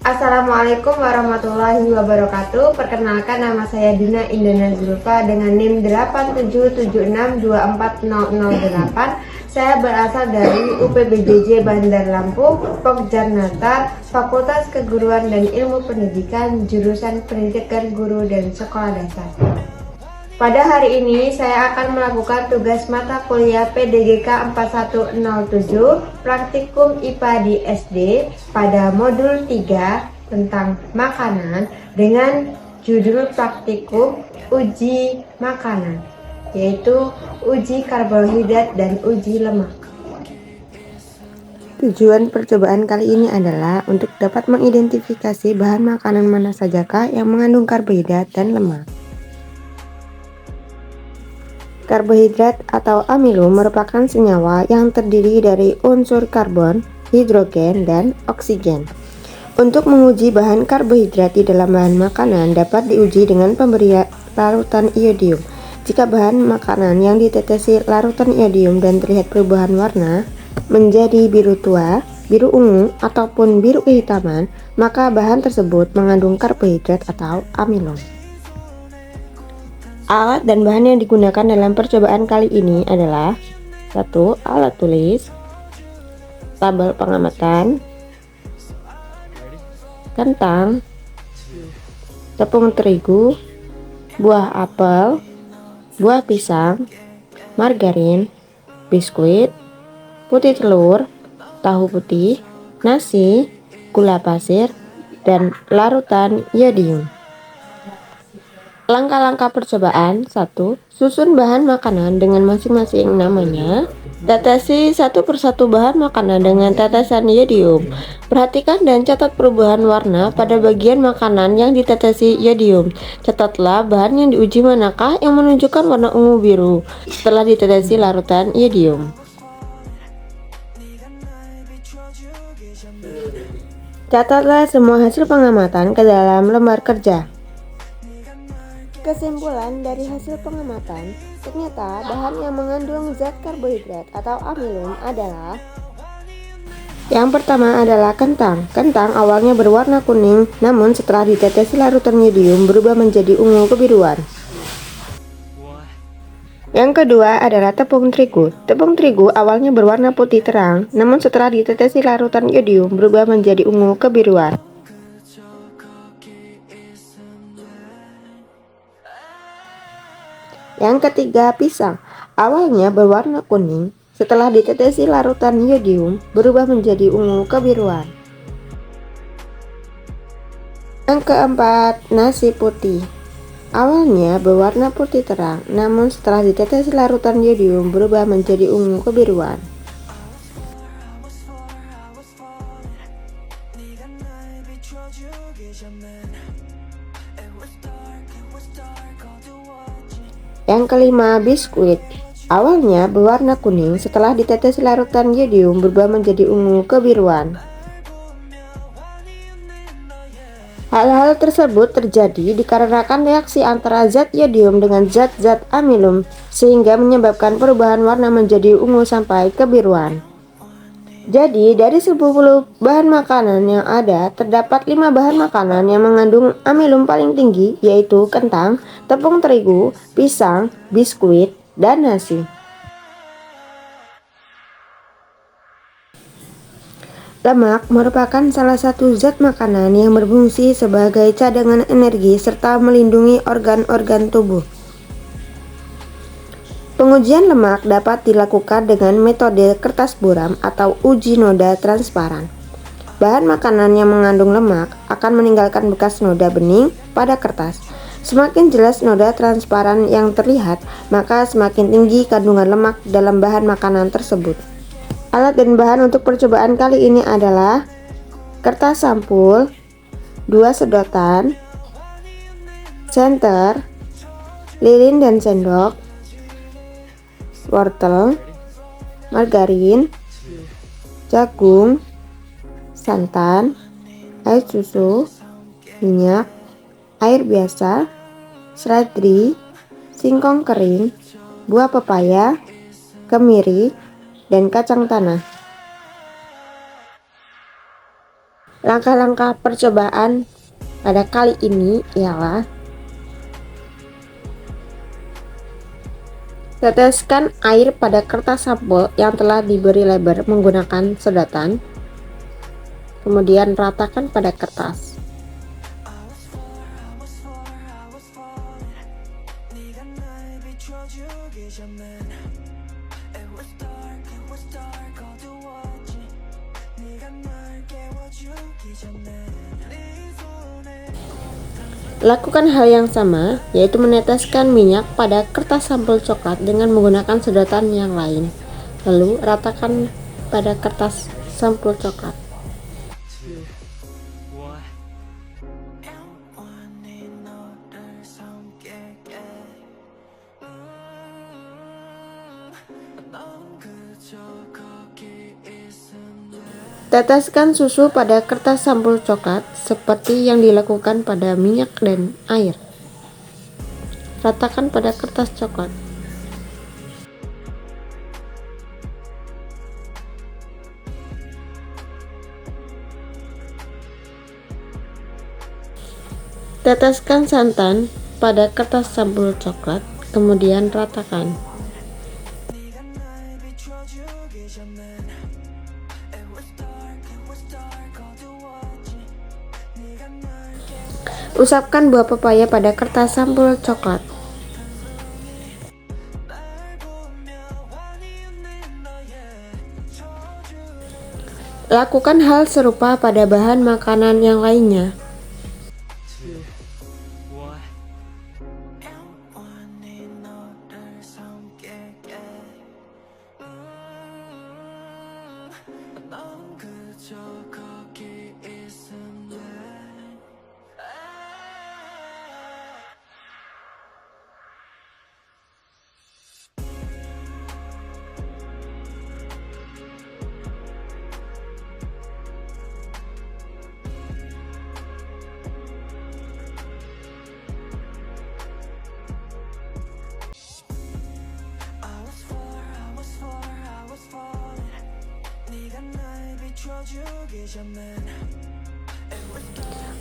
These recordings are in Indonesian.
Assalamualaikum warahmatullahi wabarakatuh. Perkenalkan, nama saya Dina Indana Zulfa dengan NIM 8776240008. Saya berasal dari UPBJJ Bandar Lampung, Pokjarnatar, Fakultas Keguruan dan Ilmu Pendidikan, jurusan Pendidikan Guru dan Sekolah Dasar. Pada hari ini saya akan melakukan tugas mata kuliah PDGK 4107 Praktikum IPA di SD pada modul 3 tentang makanan dengan judul praktikum uji makanan, yaitu uji karbohidrat dan uji lemak. Tujuan percobaan kali ini adalah untuk dapat mengidentifikasi bahan makanan mana sajakah yang mengandung karbohidrat dan lemak. Karbohidrat atau amilum merupakan senyawa yang terdiri dari unsur karbon, hidrogen, dan oksigen. Untuk menguji bahan karbohidrat di dalam bahan makanan dapat diuji dengan pemberian larutan iodium. Jika bahan makanan yang ditetesi larutan iodium dan terlihat perubahan warna menjadi biru tua, biru ungu, ataupun biru kehitaman, maka bahan tersebut mengandung karbohidrat atau amilum. Alat dan bahan yang digunakan dalam percobaan kali ini adalah 1. Alat tulis, tabel pengamatan, kentang, tepung terigu, buah apel, buah pisang, margarin, biskuit, putih telur, tahu putih, nasi, gula pasir, dan larutan iodium. Langkah-langkah percobaan: 1. Susun bahan makanan dengan masing-masing namanya. Tetesi satu persatu bahan makanan dengan tetesan iodium. Perhatikan dan catat perubahan warna pada bagian makanan yang ditetesi iodium. Catatlah bahan yang diuji manakah yang menunjukkan warna ungu biru setelah ditetesi larutan iodium. Catatlah semua hasil pengamatan ke dalam lembar kerja. Kesimpulan dari hasil pengamatan, ternyata bahan yang mengandung zat karbohidrat atau amilum adalah: yang pertama adalah kentang. Kentang awalnya berwarna kuning, namun setelah ditetesi larutan iodium berubah menjadi ungu kebiruan. Yang kedua adalah tepung terigu. Tepung terigu awalnya berwarna putih terang, namun setelah ditetesi larutan iodium berubah menjadi ungu kebiruan. Yang ketiga, pisang. Awalnya berwarna kuning, setelah ditetesi larutan iodium berubah menjadi ungu kebiruan. Yang keempat, nasi putih. Awalnya berwarna putih terang, namun setelah ditetesi larutan iodium berubah menjadi ungu kebiruan. Yang kelima, biskuit. Awalnya berwarna kuning, setelah ditetesi larutan iodium berubah menjadi ungu kebiruan. Hal-hal tersebut terjadi dikarenakan reaksi antara zat iodium dengan zat-zat amilum, sehingga menyebabkan perubahan warna menjadi ungu sampai kebiruan. Jadi, dari 10 bahan makanan yang ada, terdapat 5 bahan makanan yang mengandung amilum paling tinggi, yaitu kentang, tepung terigu, pisang, biskuit, dan nasi. Lemak merupakan salah satu zat makanan yang berfungsi sebagai cadangan energi serta melindungi organ-organ tubuh. Pengujian lemak dapat dilakukan dengan metode kertas buram atau uji noda transparan. Bahan makanan yang mengandung lemak akan meninggalkan bekas noda bening pada kertas. Semakin jelas noda transparan yang terlihat, maka semakin tinggi kandungan lemak dalam bahan makanan tersebut. Alat dan bahan untuk percobaan kali ini adalah kertas sampul, 2 sedotan, senter, lilin dan sendok, wortel, margarin, jagung, santan, air susu, minyak, air biasa, seledri, singkong kering, buah pepaya, kemiri, dan kacang tanah. Langkah-langkah percobaan pada kali ini ialah teteskan air pada kertas sampul yang telah diberi label menggunakan sedotan. Kemudian ratakan pada kertas. Lakukan hal yang sama, yaitu meneteskan minyak pada kertas sampul coklat dengan menggunakan sedotan yang lain. Lalu ratakan pada kertas sampul coklat. Teteskan susu pada kertas sampul coklat seperti yang dilakukan pada minyak dan air. Ratakan pada kertas coklat. Teteskan santan pada kertas sampul coklat, kemudian ratakan. Usapkan buah pepaya pada kertas sampul coklat. Lakukan hal serupa pada bahan makanan yang lainnya.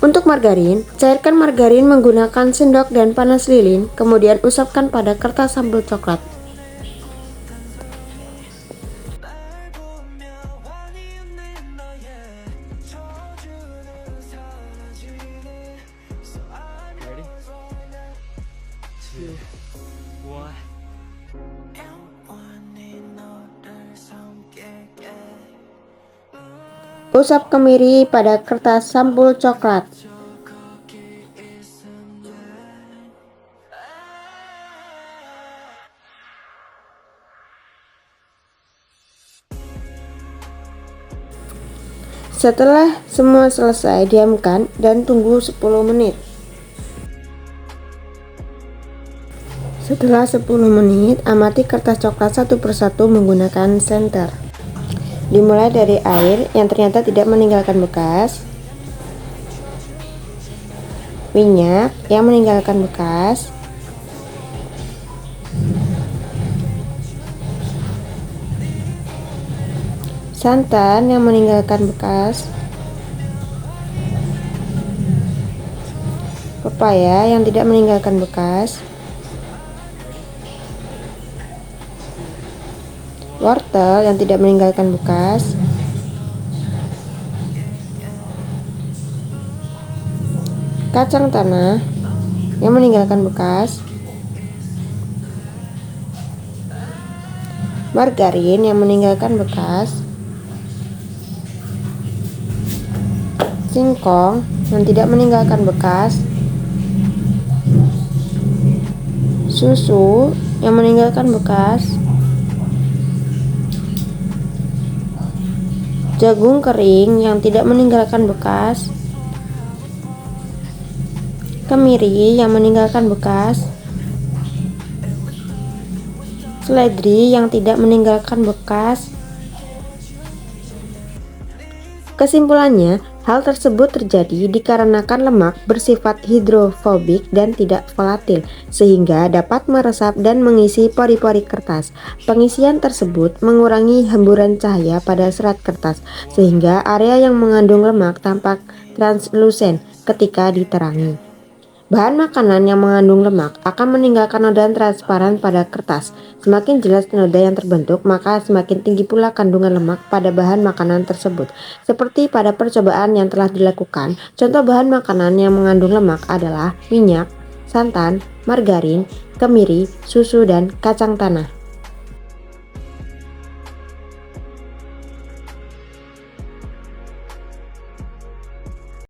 Untuk margarin, cairkan margarin menggunakan sendok dan panas lilin, kemudian usapkan pada kertas sampul coklat. Usap kemiri pada kertas sampul coklat. Setelah semua selesai, diamkan dan tunggu 10 menit. Setelah 10 menit, amati kertas coklat satu persatu menggunakan senter. Dimulai dari air yang ternyata tidak meninggalkan bekas, minyak yang meninggalkan bekas, santan yang meninggalkan bekas, pepaya yang tidak meninggalkan bekas, wortel yang tidak meninggalkan bekas, kacang tanah yang meninggalkan bekas, margarin yang meninggalkan bekas, singkong yang tidak meninggalkan bekas, susu yang meninggalkan bekas, jagung kering yang tidak meninggalkan bekas, kemiri yang meninggalkan bekas, seledri yang tidak meninggalkan bekas. Kesimpulannya, Hal tersebut terjadi dikarenakan lemak bersifat hidrofobik dan tidak volatil, sehingga dapat meresap dan mengisi pori-pori kertas. Pengisian tersebut mengurangi hemburan cahaya pada serat kertas, sehingga area yang mengandung lemak tampak translusen ketika diterangi. Bahan makanan yang mengandung lemak akan meninggalkan noda transparan pada kertas. Semakin jelas noda yang terbentuk, maka semakin tinggi pula kandungan lemak pada bahan makanan tersebut. Seperti pada percobaan yang telah dilakukan, contoh bahan makanan yang mengandung lemak adalah minyak, santan, margarin, kemiri, susu, dan kacang tanah.